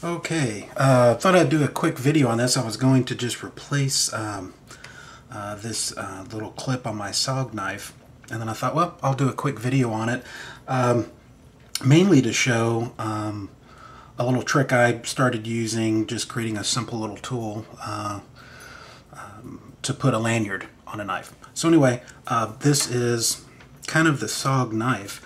Okay, thought I'd do a quick video on this. I was going to just replace this little clip on my SOG knife, and then I thought, well, I'll do a quick video on it, mainly to show a little trick I started using, just creating a simple little tool to put a lanyard on a knife. So anyway, this is kind of the SOG knife.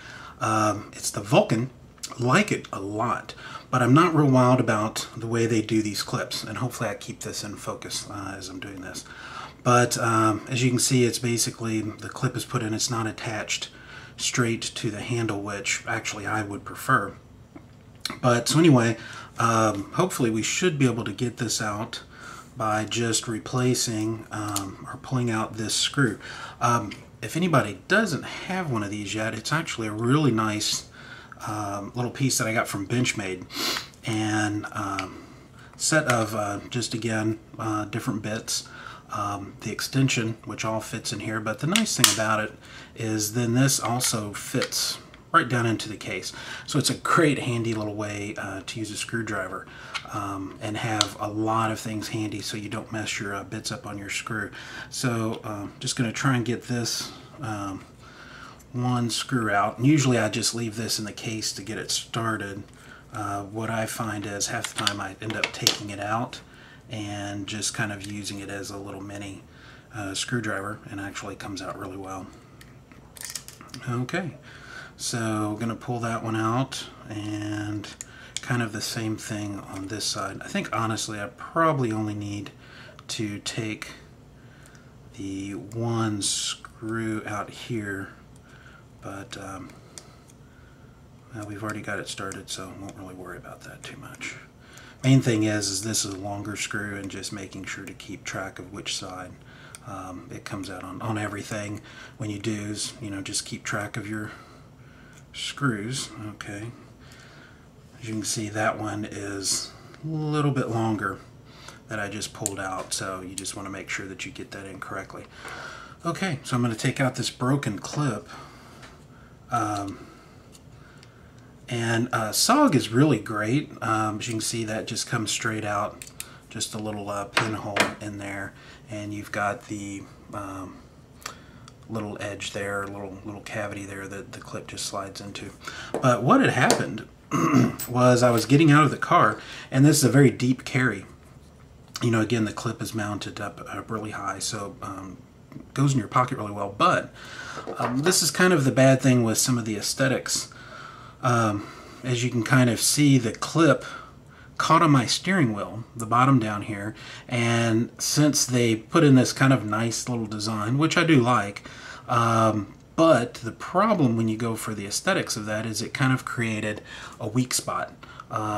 It's the Vulcan. Like it a lot, but I'm not real wild about the way they do these clips, and hopefully I keep this in focus as I'm doing this. But as you can see, it's basically the clip is put in, it's not attached straight to the handle, which actually I would prefer. But so anyway, hopefully we should be able to get this out by just replacing or pulling out this screw. If anybody doesn't have one of these yet, it's actually a really nice little piece that I got from Benchmade, and set of just again different bits, the extension which all fits in here, but the nice thing about it is then this also fits right down into the case, so it's a great handy little way to use a screwdriver and have a lot of things handy so you don't mess your bits up on your screw. So just going to try and get this one screw out, and usually I just leave this in the case to get it started. What I find is half the time I end up taking it out and just kind of using it as a little mini screwdriver, and actually comes out really well. Okay, so I'm going to pull that one out, and kind of the same thing on this side. I think honestly I probably only need to take the one screw out here, but well, we've already got it started, so won't really worry about that too much. Main thing is this is a longer screw, and just making sure to keep track of which side it comes out on everything. When you do is, you know, just keep track of your screws. Okay, as you can see, that one is a little bit longer that I just pulled out, so you just want to make sure that you get that in correctly. Okay, so I'm going to take out this broken clip. And SOG is really great. As you can see, that just comes straight out, just a little pinhole in there, and you've got the little edge there, little cavity there that the clip just slides into. But what had happened was I was getting out of the car, and this is a very deep carry. You know, again, the clip is mounted up really high, so it goes in your pocket really well. But this is kind of the bad thing with some of the aesthetics. As you can kind of see, the clip caught on my steering wheel, the bottom down here, and since they put in this kind of nice little design, which I do like, but the problem when you go for the aesthetics of that is it kind of created a weak spot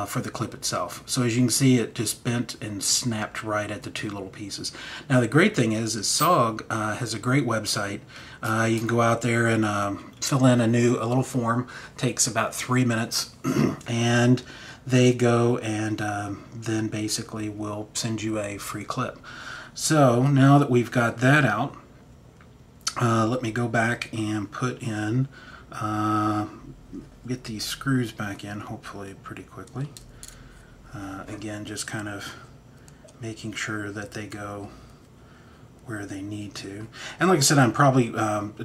for the clip itself. So as you can see, it just bent and snapped right at the two little pieces. Now the great thing is SOG has a great website. You can go out there and fill in a little form. Takes about 3 minutes, and they go and then basically will send you a free clip. So now that we've got that out, let me go back and put in get these screws back in, hopefully pretty quickly. Again, just kind of making sure that they go where they need to. And like I said, I'm probably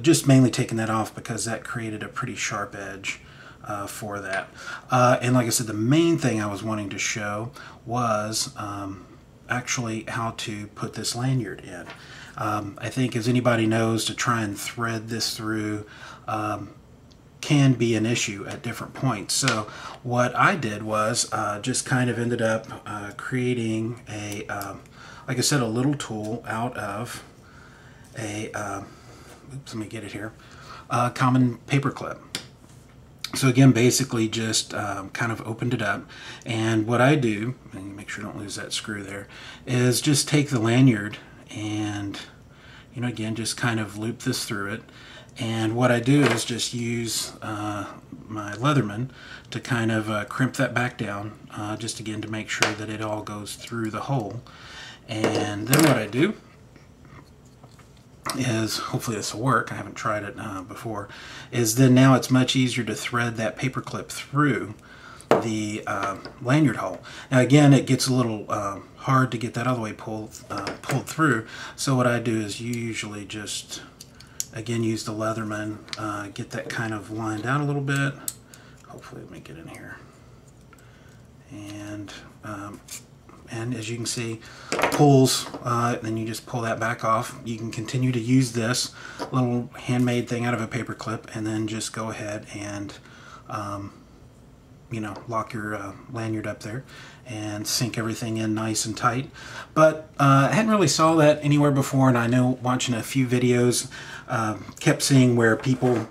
just mainly taking that off because that created a pretty sharp edge for that. And like I said, the main thing I was wanting to show was actually how to put this lanyard in. I think, as anybody knows, to try and thread this through can be an issue at different points. So what I did was just kind of ended up creating a, like I said, a little tool out of a, oops, let me get it here, common paper clip. So again, basically just kind of opened it up, and what I do, and make sure I don't lose that screw there, is just take the lanyard and, you know, again, just kind of loop this through it. And what I do is just use my Leatherman to kind of crimp that back down, just again to make sure that it all goes through the hole. And then what I do is, hopefully this will work, I haven't tried it before, is then now it's much easier to thread that paper clip through the lanyard hole. Now again, it gets a little hard to get that all the way pulled through. So what I do is usually just, again, use the Leatherman, get that kind of lined out a little bit. Hopefully let me get in here. And as you can see, pulls, then you just pull that back off. You can continue to use this little handmade thing out of a paper clip, and then just go ahead and you know, lock your lanyard up there and sink everything in nice and tight. But I hadn't really saw that anywhere before, and I know watching a few videos, kept seeing where people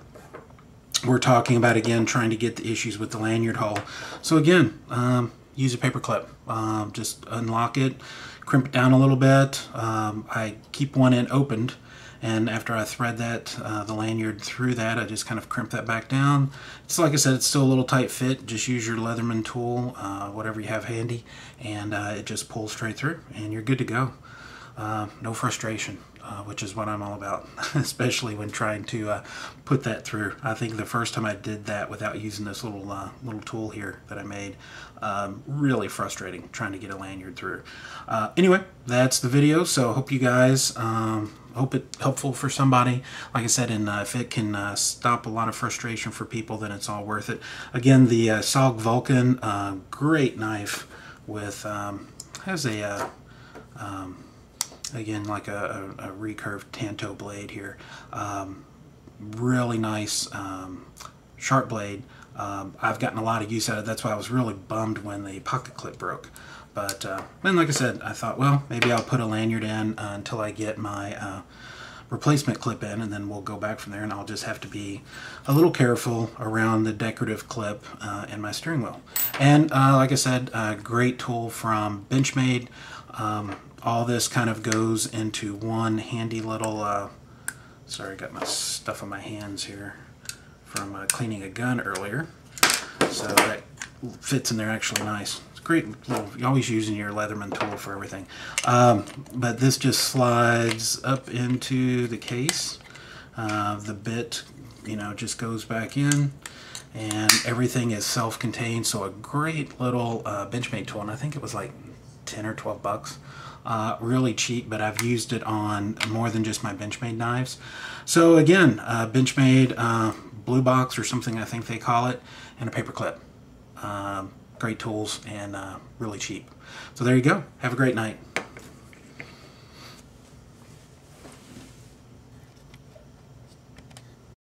were talking about, again, trying to get the issues with the lanyard hole. So again, use a paper clip. Just unlock it, crimp it down a little bit. I keep one end opened, and after I thread that, the lanyard through that, I just kind of crimp that back down. It's like I said, it's still a little tight fit. Just use your Leatherman tool, whatever you have handy, and it just pulls straight through, and you're good to go. No frustration, which is what I'm all about, especially when trying to put that through. I think the first time I did that without using this little tool here that I made, really frustrating trying to get a lanyard through. Anyway, that's the video, so I hope you guys, hope it's helpful for somebody. Like I said, and if it can stop a lot of frustration for people, then it's all worth it. Again, the SOG Vulcan, great knife with, has a, again, like a recurved tanto blade here. Really nice, sharp blade. I've gotten a lot of use out of it. That's why I was really bummed when the pocket clip broke. But then, like I said, I thought, well, maybe I'll put a lanyard in until I get my replacement clip in, and then we'll go back from there, and I'll just have to be a little careful around the decorative clip and my steering wheel. And like I said, a great tool from Benchmade. All this kind of goes into one handy little, sorry, I got my stuff on my hands here from cleaning a gun earlier. So that fits in there actually nice. It's great. You're always using your Leatherman tool for everything. But this just slides up into the case. The bit, you know, just goes back in, and everything is self-contained. So a great little Benchmade tool, and I think it was like 10 or 12 bucks. Really cheap, but I've used it on more than just my Benchmade knives. So again, Benchmade blue box or something I think they call it, and a paper clip. Great tools and really cheap. So there you go. Have a great night.